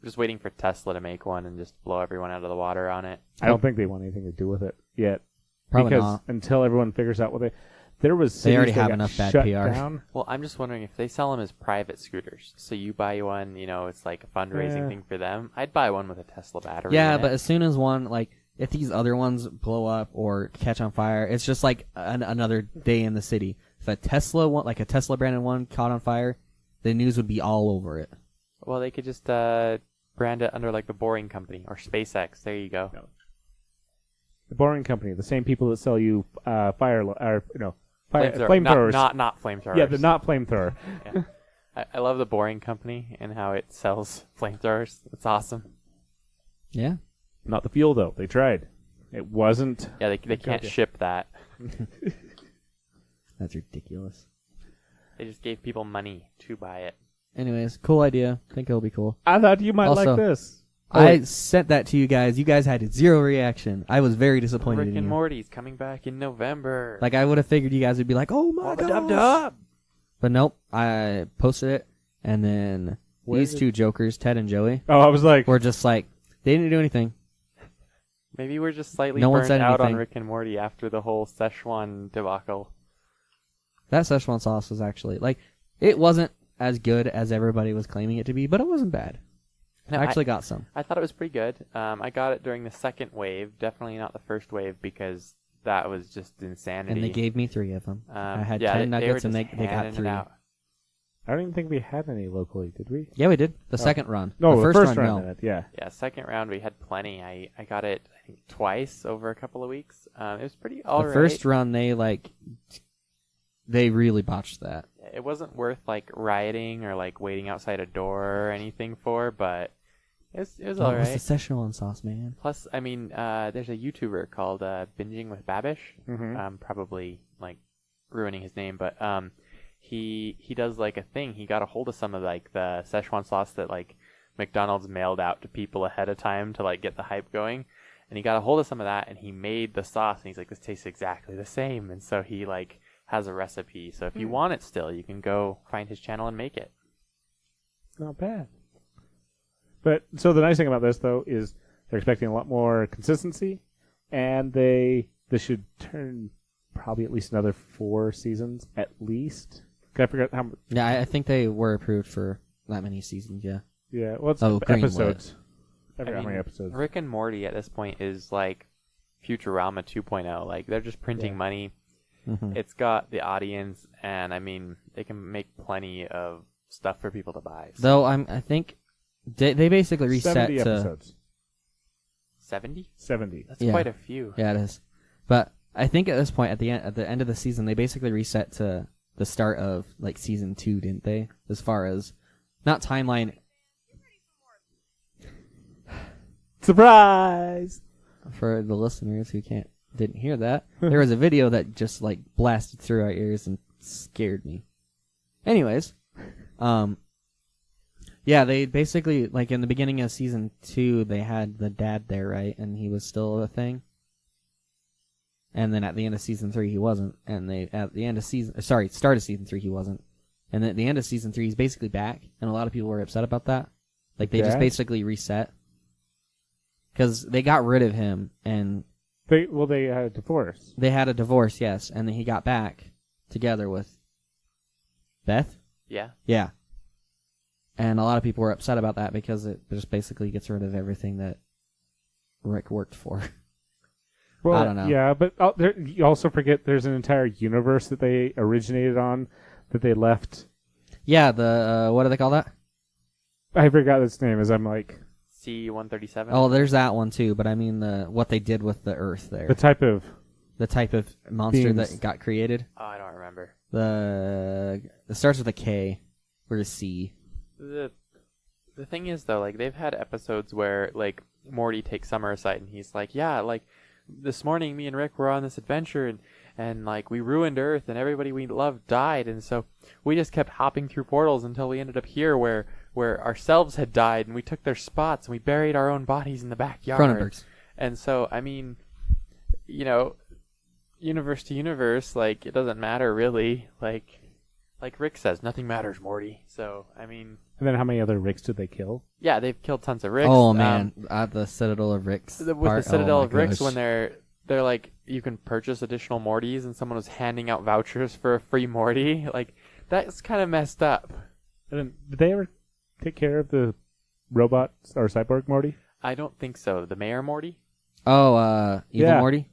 Just waiting for Tesla to make one and just blow everyone out of the water on it. I don't think they want anything to do with it yet. Probably because not. until everyone figures out what there was They already cities that have got enough bad shut PR. down. Well, I'm just wondering if they sell them as private scooters. So you buy one, it's like a fundraising thing for them. I'd buy one with a Tesla battery. Yeah, in but it. as soon as one, like, if these other ones blow up or catch on fire, it's just like another day in the city. If a Tesla one, like a Tesla branded one, caught on fire, the news would be all over it. Well, they could just brand it under like the Boring Company or SpaceX. There you go. No. The Boring Company, the same people that sell you flamethrowers. Not flamethrowers. Yeah, the not flamethrower. Yeah. I love the Boring Company and how it sells flamethrowers. It's awesome. Yeah. Not the fuel though. They tried. It wasn't. Yeah, they can't ship that. That's ridiculous. They just gave people money to buy it. Anyways, cool idea. Think it'll be cool. I thought you might Also, like this. I sent that to you guys. You guys had zero reaction. I was very disappointed Rick in and you. Morty's coming back in November. Like, I would have figured you guys would be like, oh my god. Dub-dub. But nope. I posted it, and then these two jokers, Ted and Joey, Oh, I was like, were just like, they didn't do anything. Maybe we're just slightly No one burnt said out on anything. Rick and Morty after the whole Szechuan debacle. That Szechuan sauce was actually, like, it wasn't as good as everybody was claiming it to be, but it wasn't bad. No, I actually got some. I thought it was pretty good. I got it during the second wave, definitely not the first wave because that was just insanity. And they gave me 3 of them. I had yeah, 10 they were nuggets, and just they got handing it 3. out. I don't even think we had any locally, did we? Yeah, we did. The second run. No, the first run, round. no. Yeah. Yeah, second round we had plenty. I got it I think twice over a couple of weeks. It was pretty alright. The first run, they really botched that. It wasn't worth like rioting or like waiting outside a door or anything for, but it was It's alright. the Szechuan sauce, man. Plus, I mean, there's a YouTuber called Binging with Babish. Mm-hmm. Probably like ruining his name, but he does like a thing. He got a hold of some of like the Szechuan sauce that like McDonald's mailed out to people ahead of time to like get the hype going, and he got a hold of some of that and he made the sauce. And he's like, this tastes exactly the same, and so he like has a recipe. So if you want it still, you can go find his channel and make it. Not bad. But so the nice thing about this though is they're expecting a lot more consistency, and this should turn probably at least another 4 seasons at least. I forget how. Yeah, I think they were approved for that many seasons. Yeah. Yeah, what's Greenlit. episodes? I forgot I how many mean, episodes. Rick and Morty at this point is like Futurama 2.0. Like they're just printing money. Mm-hmm. It's got the audience, and I mean they can make plenty of stuff for people to buy. So Though I think they basically reset 70 to episodes. 70? 70. That's Yeah. quite a few. Yeah, it is. But I think at this point, at the end of the season, they basically reset to the start of like season 2, didn't they? As far as not timeline. Surprise! For the listeners who didn't hear that, there was a video that just like blasted through our ears and scared me. Anyways, yeah, they basically like in the beginning of season 2, they had the dad there, right, and he was still a thing. And then at the end of season 3, he wasn't. And at the end of start of season 3, he wasn't. And then at the end of season 3, he's basically back. And a lot of people were upset about that. Like, they just basically reset. Because they got rid of him, and... They had a divorce. They had a divorce, yes. And then he got back together with Beth? Yeah. Yeah. And a lot of people were upset about that because it just basically gets rid of everything that Rick worked for. Well, I don't know. Yeah, but you also forget there's an entire universe that they originated on that they left. Yeah, the what do they call that? I forgot its name. As I'm like C-137. Oh, there's that one too. But I mean what they did with the Earth there. the type of monster beings. that got created. Oh, I don't remember. It starts with a K or a C. The thing is though, like they've had episodes where like Morty takes Summer aside and he's like, yeah, like this morning me and Rick were on this adventure and like we ruined Earth and everybody we loved died, and so we just kept hopping through portals until we ended up here where ourselves had died and we took their spots and we buried our own bodies in the backyard. Cronenberg's. And so I mean, you know, universe to universe, like it doesn't matter really. Like Rick says, nothing matters, Morty. So I mean. And then how many other Ricks did they kill? Yeah, they've killed tons of Ricks. Oh man, at the Citadel of Ricks. With part, the Citadel oh, of Ricks, gosh. when they're like, you can purchase additional Mortys, and someone was handing out vouchers for a free Morty. Like, that's kind of messed up. And then, did they ever take care of the robot or cyborg Morty? I don't think so. The Mayor Morty? Oh, Evil Yeah. Morty?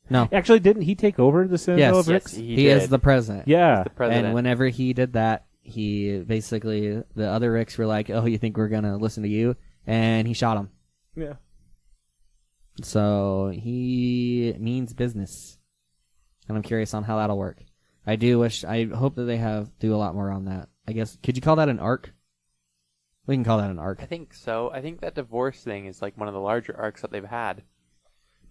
No. Actually, didn't he take over the Citadel of Yes, Ricks? he is the president. Yeah. The president. And whenever he did that, he basically, the other Ricks were like, oh, you think we're going to listen to you? And he shot him. Yeah. So he means business. And I'm curious on how that'll work. I hope that they do a lot more on that. I guess, could you call that an arc? We can call that an arc. I think so. I think that divorce thing is like one of the larger arcs that they've had.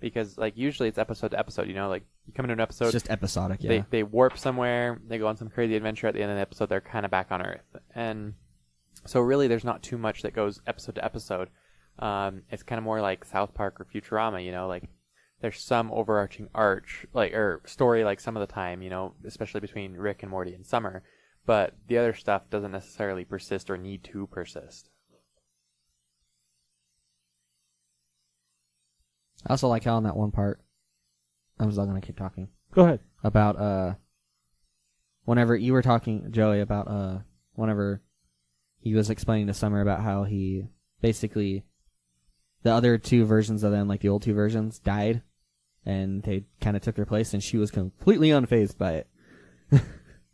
Because like usually it's episode to episode, you know, like you come into an episode, It's just episodic, yeah. they warp somewhere, they go on some crazy adventure, at the end of the episode they're kind of back on Earth. And so really there's not too much that goes episode to episode. It's kind of more like South Park or Futurama, you know, like there's some overarching arch, like, or story like some of the time, you know, especially between Rick and Morty and Summer, but the other stuff doesn't necessarily persist or need to persist. I also like how in that one part, I'm still going to keep talking, Go ahead. about, whenever you were talking, Joey, about, whenever he was explaining to Summer about how he basically, the other two versions of them, like the old two versions, died, and they kind of took their place, and she was completely unfazed by it.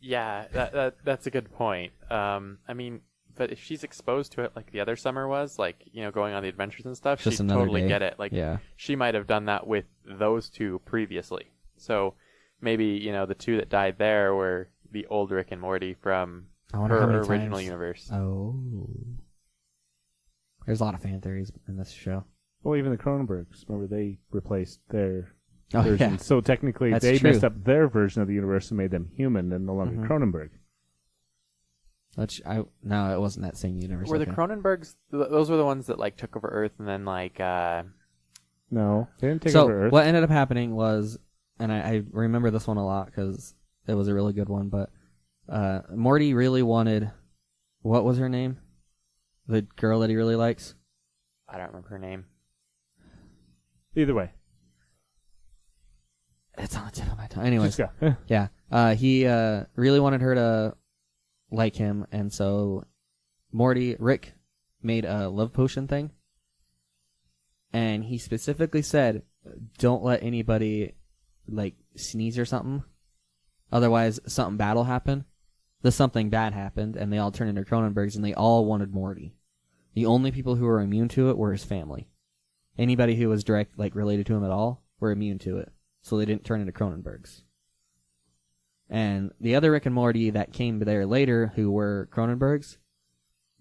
Yeah, that's a good point. I mean, but if she's exposed to it like the other Summer was, like, you know, going on the adventures and stuff, Just she'd another totally day. get it. Like, Yeah. she might have done that with those two previously. So maybe, you know, the two that died there were the old Rick and Morty from I wonder how her many original times. universe. Oh. There's a lot of fan theories in this show. Well, even the Cronenbergs, remember they replaced their Oh, version. yeah. So technically, That's they true. messed up their version of the universe and made them human and no longer Mhm. Cronenberg. No, it wasn't that same universe. Were the okay. Cronenbergs, those were the ones that, like, took over Earth and then, like, No, they didn't take So over Earth. what ended up happening was, and I remember this one a lot because it was a really good one, but Morty really wanted, what was her name? The girl that he really likes? I don't remember her name. Either way, It's on the tip of my tongue. Anyways, just go. yeah. He really wanted her to like him, and so Rick made a love potion thing, and he specifically said, don't let anybody, like, sneeze or something, otherwise something bad will happen. Something bad happened, and they all turned into Cronenbergs, and they all wanted Morty. The only people who were immune to it were his family. Anybody who was direct, like, related to him at all were immune to it, so they didn't turn into Cronenbergs. And the other Rick and Morty that came there later, who were Cronenbergs,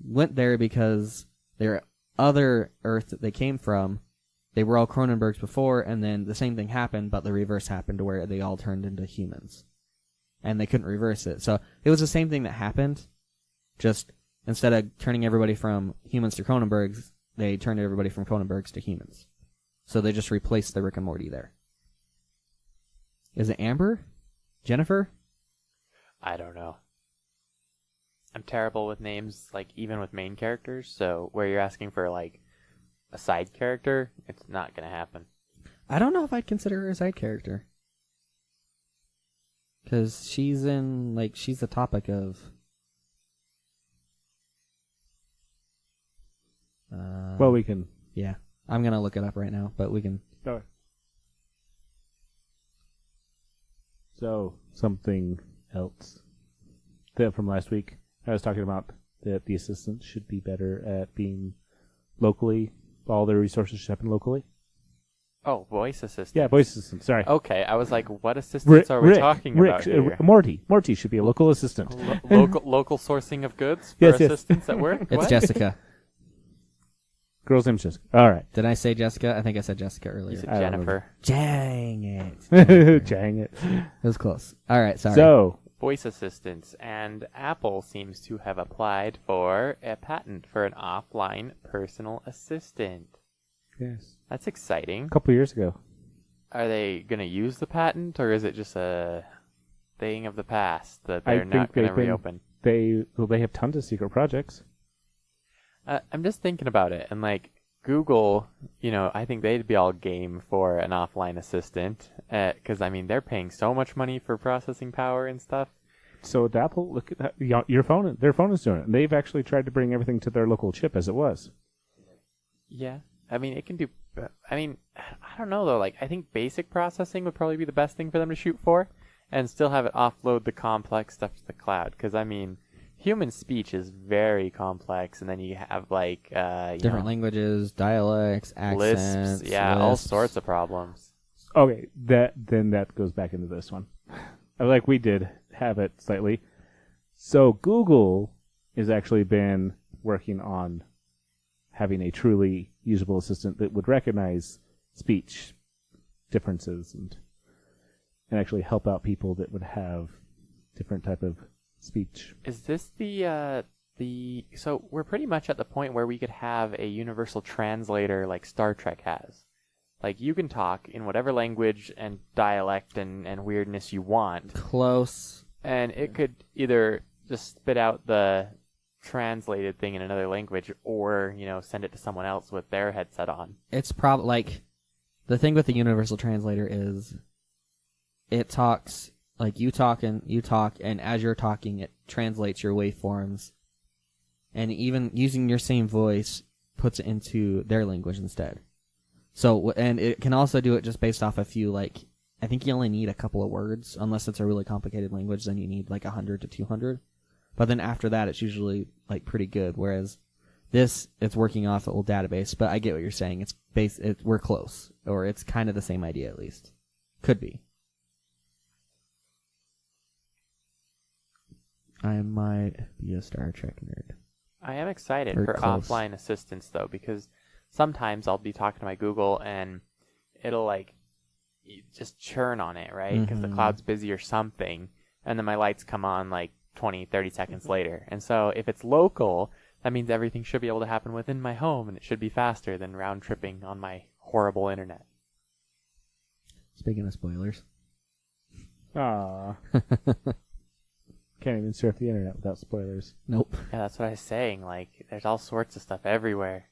went there because their other Earth that they came from, they were all Cronenbergs before, and then the same thing happened, but the reverse happened to where they all turned into humans. And they couldn't reverse it. So it was the same thing that happened, just instead of turning everybody from humans to Cronenbergs, they turned everybody from Cronenbergs to humans. So they just replaced the Rick and Morty there. Is it Amber? Jennifer? I don't know. I'm terrible with names, like, even with main characters, so where you're asking for, like, a side character, it's not gonna happen. I don't know if I'd consider her a side character. Because she's the topic of... Well, we can. Yeah. I'm going to look it up right now, but we can... Go. So, something else. From last week, I was talking about that the assistants should be better at being locally, all their resources should happen locally. Oh, voice assistant. Yeah, voice assistant, sorry. Okay, I was like, what assistants are we talking about here? Morty. Morty should be a local assistant. Local sourcing of goods for Yes. assistants at work? It's What? Jessica. Girl's name's Jessica. All right. Did I say Jessica? I think I said Jessica You earlier. said I don't Jennifer. Dang it. Dang it. It was close. All right, sorry. So, Voice assistants, and Apple seems to have applied for a patent for an offline personal assistant. yes, That's exciting. a couple years ago. Are they going to use the patent, or is it just a thing of the past that I they're not think going to they've been- reopen? They have tons of secret projects. I'm just thinking about it, and like Google, you know, I think they'd be all game for an offline assistant, because I mean they're paying so much money for processing power and stuff. So with Apple, look at that. Your phone, their phone is doing it. And they've actually tried to bring everything to their local chip as it was. Yeah, I mean it can do. I mean, I don't know though. Like I think basic processing would probably be the best thing for them to shoot for, and still have it offload the complex stuff to the cloud. Because I mean, human speech is very complex, and then you have like Different languages, dialects, accents, lisps, yeah, all lisps. sorts of problems. Okay, that goes back into this one. Like we did have it slightly. So Google has actually been working on having a truly usable assistant that would recognize speech differences and actually help out people that would have different type of speech. Is this so we're pretty much at the point where we could have a universal translator like Star Trek has. Like you can talk in whatever language and dialect and weirdness you want. Close. And it could either just spit out the translated thing in another language or, you know, send it to someone else with their headset on. It's probably like the thing with the universal translator is it talks like you talk, and as you're talking, it translates your waveforms, and even using your same voice puts it into their language instead. So, and it can also do it just based off a few like I think you only need a couple of words, unless it's a really complicated language. Then you need like 100 to 200. But then after that, it's usually like pretty good. Whereas this, it's working off an old database. But I get what you're saying. We're close, or it's kind of the same idea at least. Could be. I might be a Star Trek nerd. I am excited Very for close. offline assistance, though, because sometimes I'll be talking to my Google and it'll like just churn on it, right? Because the cloud's busy or something, and then my lights come on like 20, 30 seconds later. And so if it's local, that means everything should be able to happen within my home, and it should be faster than round tripping on my horrible internet. Speaking of spoilers. Ah. Can't even surf the internet without spoilers. Nope. Yeah, that's what I was saying. Like, there's all sorts of stuff everywhere.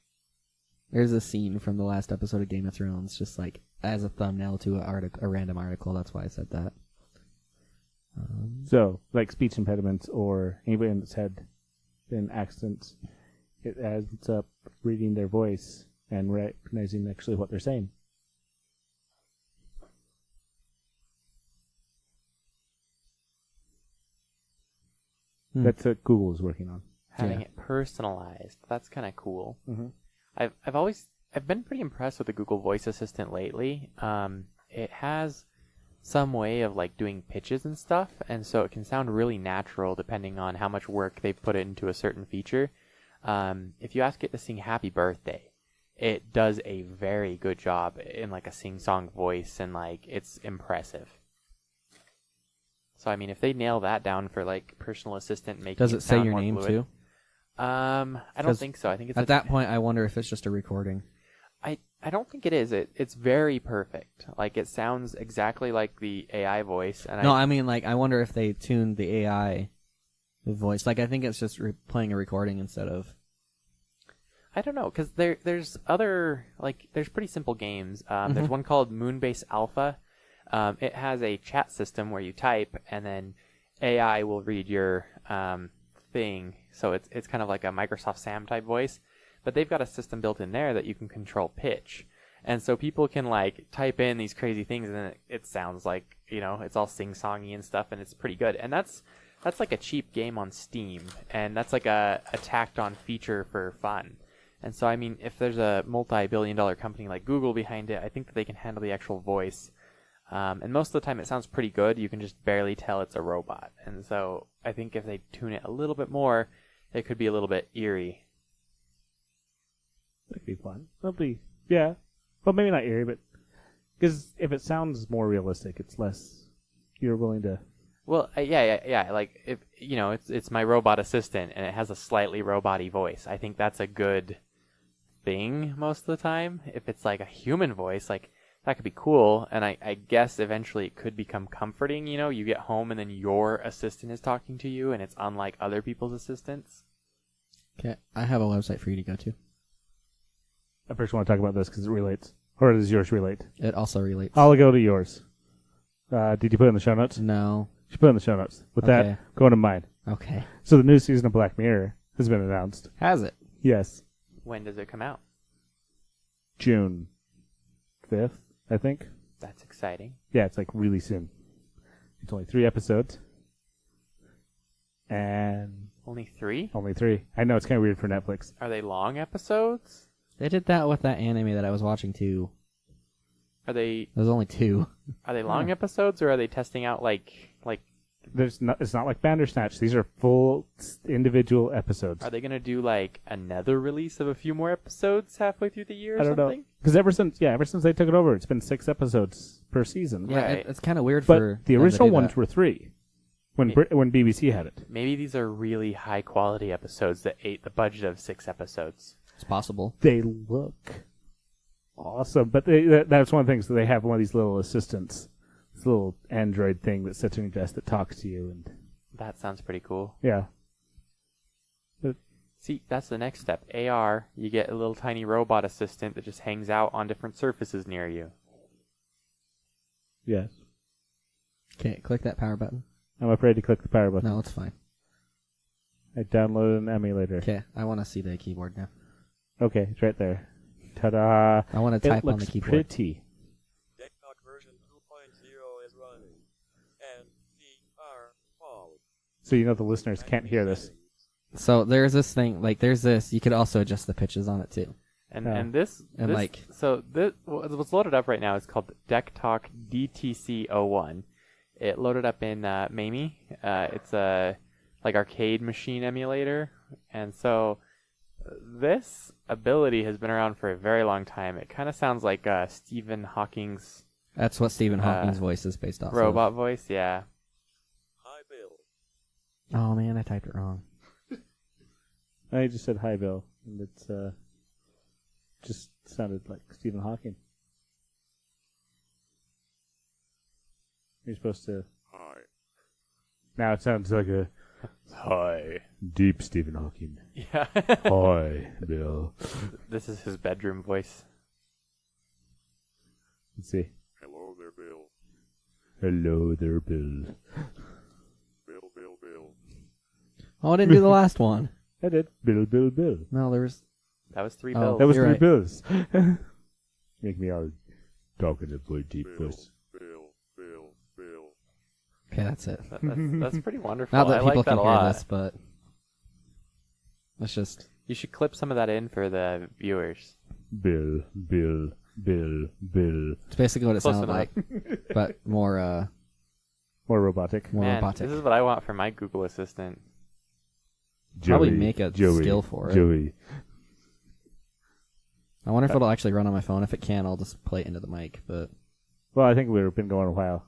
There's a scene from the last episode of Game of Thrones, just like as a thumbnail to a random article. That's why I said that. So, like speech impediments or anybody that's had been accents, it ends up reading their voice and recognizing actually what they're saying. That's what Google is working on. Having it personalized. That's kind of cool. Mm-hmm. I've been pretty impressed with the Google Voice Assistant lately. It has some way of like doing pitches and stuff, and so it can sound really natural depending on how much work they've put into a certain feature. If you ask it to sing Happy Birthday, it does a very good job in like a sing-song voice, and like it's impressive. So I mean, if they nail that down for like personal assistant, making Does it say sound your more name fluid, too? I don't think so. I think it's At that point, I wonder if it's just a recording. I don't think it is. It's very perfect. Like, it sounds exactly like the AI voice. And No, I mean, like, I wonder if they tuned the AI voice. Like, I think it's just playing a recording instead of... I don't know, because there's other, like, there's pretty simple games. There's one called Moonbase Alpha. It has a chat system where you type, and then AI will read your thing. So it's kind of like a Microsoft Sam type voice. But they've got a system built in there that you can control pitch. And so people can like type in these crazy things, and then it sounds like, you know, it's all sing-songy and stuff, and it's pretty good. And that's like a cheap game on Steam, and that's like a tacked on feature for fun. And so, I mean, if there's a multi-billion-dollar company like Google behind it, I think that they can handle the actual voice. And most of the time it sounds pretty good. You can just barely tell it's a robot. And so I think if they tune it a little bit more, it could be a little bit eerie. That could be fun. Yeah. Well, maybe not eerie, but because if it sounds more realistic, it's less. You're willing to. Well, yeah. Like, if you know, it's my robot assistant, and it has a slightly robot-y voice. I think that's a good thing most of the time. If it's like a human voice, like that could be cool, and I guess eventually it could become comforting. You know, you get home and then your assistant is talking to you, and it's unlike other people's assistants. Okay, I have a website for you to go to. I first want to talk about this because it relates. Or does yours relate? It also relates. I'll go to yours. Did you put it in the show notes? No. You should put it in the show notes. With that, go to mine. Okay. So the new season of Black Mirror has been announced. Has it? Yes. When does it come out? June 5th, I think. That's exciting. Yeah, it's like really soon. It's only 3 episodes. And... Only 3? Only 3. I know, it's kind of weird for Netflix. Are they long episodes? They did that with that anime that I was watching too. Are they... There's only 2. Are they long episodes, or are they testing out like... It's not like Bandersnatch. These are full individual episodes. Are they going to do like another release of a few more episodes halfway through the year or I don't something? know. Because ever since they took it over, it's been 6 episodes per season. Yeah, Right. it's kind of weird But for the them to original do ones that. were 3 when BBC had it. Maybe these are really high quality episodes that ate the budget of 6 episodes. It's possible. They look awesome, but that's one of the things that they have one of these little assistants, this little android thing that sits on your desk that talks to you, and That sounds pretty cool. yeah. See, that's the next step. AR, you get a little tiny robot assistant that just hangs out on different surfaces near you. Yes. Okay, click that power button. I'm afraid to click the power button. No, it's fine. I downloaded an emulator. Okay, I want to see the keyboard now. Okay, it's right there. Ta-da! I want to type it on the looks keyboard. pretty. DECtalk version So you know the listeners can't hear this. So there's this thing, like there's this. You could also adjust the pitches on it too. And this what's loaded up right now is called DECtalk DTC-01. It loaded up in Mamie. It's a like arcade machine emulator, and so this ability has been around for a very long time. It kind of sounds like Stephen Hawking's. That's what Stephen Hawking's voice is based off robot of. voice, yeah. Hi, Bill. Oh man, I typed it wrong. I just said hi, Bill, and it's just sounded like Stephen Hawking. You're supposed to. Hi. Now it sounds like a hi, deep Stephen Hawking. Yeah. Hi, Bill. This is his bedroom voice. Let's see. Hello there, Bill. Hello there, Bill. Bill. Oh, I didn't do the last one. I did. Bill. No, there was. That was 3 Oh. bills. That was You're 3 right. bills. Make me all talking in a deep voice. Bill. Okay, that's it. That's pretty wonderful. Not that I people like that can a hear lot. this, but let's just. You should clip some of that in for the viewers. Bill. It's basically what it Close sounded enough. like, but more More robotic. Man, robotic. this is what I want for my Google Assistant. Probably make a skill for it. Joey. I wonder if it'll actually run on my phone. If it can, I'll just play it into the mic. But Well, I think we've been going a while.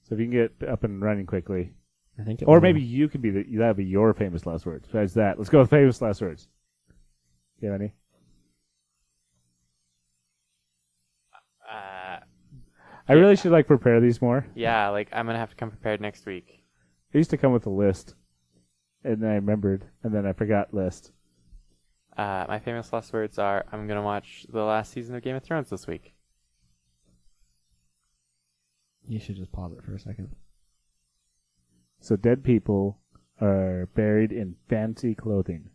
So if you can get up and running quickly. I think it Or will. maybe you could be that'd be your famous last words. Besides that, let's go with famous last words. You have any? I really should prepare these more. Yeah, I'm gonna have to come prepared next week. I used to come with a list, and then I remembered, and then I forgot list. My famous last words are: I'm gonna watch the last season of Game of Thrones this week. You should just pause it for a second. So dead people are buried in fancy clothing.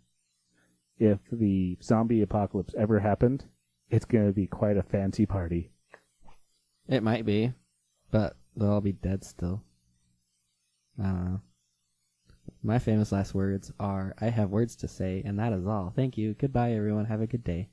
If the zombie apocalypse ever happened, it's gonna be quite a fancy party. It might be, but they'll all be dead still. I don't know. My famous last words are, I have words to say, and that is all. Thank you. Goodbye, everyone. Have a good day.